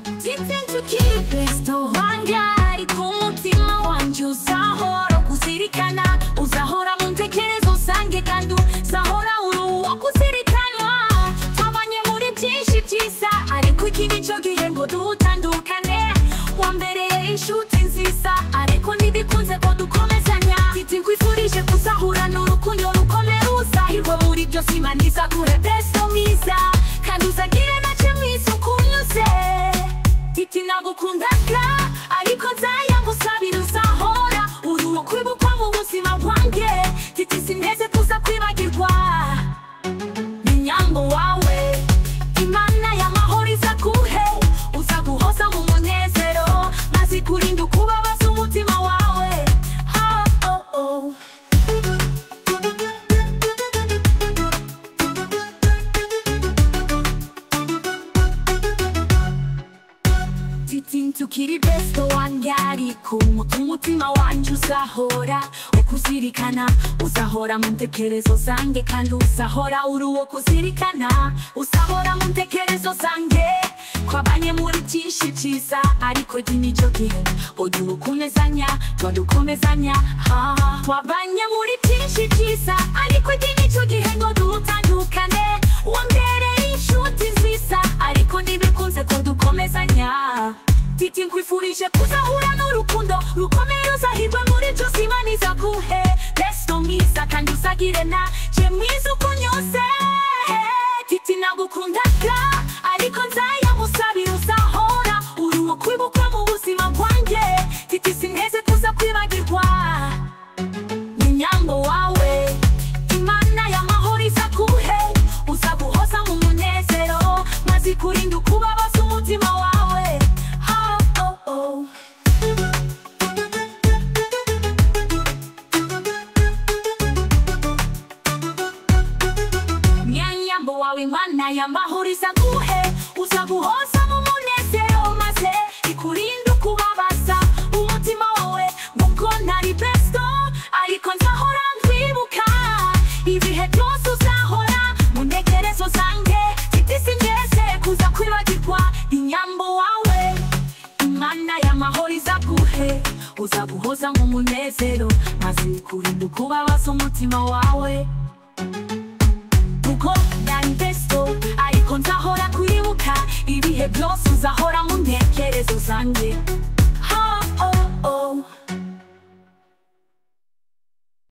Tukiri besto wanjye ariko umutima wanjye uzahora kuzirikana, uzahora mu ntekerezo zanjye kandi uzahora uri uwo kuzirikana. Twabanye muri byinshi byiza ariko iki nicyo gihe ngo dutandukane. Wambereye inshuti nziza ariko ntibikunze ko dukomezanya. Mfite nkwifurije kuzahura n'urukundo rukomeye, uzahirwa muri byose Imana izaguhe besto mwiza kandi uzagire nacyo mwiza ukunyuze. Titi nagukundaga ariko nzayagusabira uzahora uri uwo kwibukwa mu buzima bwanjye. Titi sineze kuza kwibagirwa, ni nyambo wawe Imana y'amahoro izaguhe, uzaguhoza mu munezero maze ikurinda ukubabaza umutima wawe. Tukiri besto wanjye ariko umutima wanjye uzahora ukuzirikana, uzahora mu ntekerezo zanjye kandi uzahora uri uwo kuzirikana, uzahora mu ntekerezo zanjye. Twabanye muri byinshi byiza ariko iki nicyo gihe ngo dukomezanya, twadukomezanya. Twabanye muri byinshi byiza ariko iki nicyo gihe ngo dutandukane. Wambereye inshuti nziza ariko ntibikunze ko dukomezanya. Titi nkwifurije kuzahura n'urukundo rukomeye, uzahirwa muri byose Imana izaguhe besto mwiza kandi uzagire nacyo mwiza ukunyuze. Titi nagukundaga ariko nzayagusabira uzahora uri uwo kwibukwa mu buzima bwanjye. Titi sineze kuza kwibagirwa, ni nyambo wawe Imana y'amahoro izaguhe, uzaguhoza mu munezero maze ikurinda ukubabaza umutima wawe. Imana y'amahoro izaguhe, uzaguhoza mu munezero maze ikurinda ukubabaza umutima wawe. Nubwo ntari besto ariko nzahora nkwibuka, ibihe byose uzahora mu ntekerezo zanjye. Titi sineze kuza kwibagirwa, inyambo wawe Imana y'amahoro izaguhe, uzaguhoza mu munezero maze ikurinda ukubabaza umutima wawe. Kuko ntari besto ariko nzahora kwibuka, ibihe byose uzahora mu ntekerezo zanjye.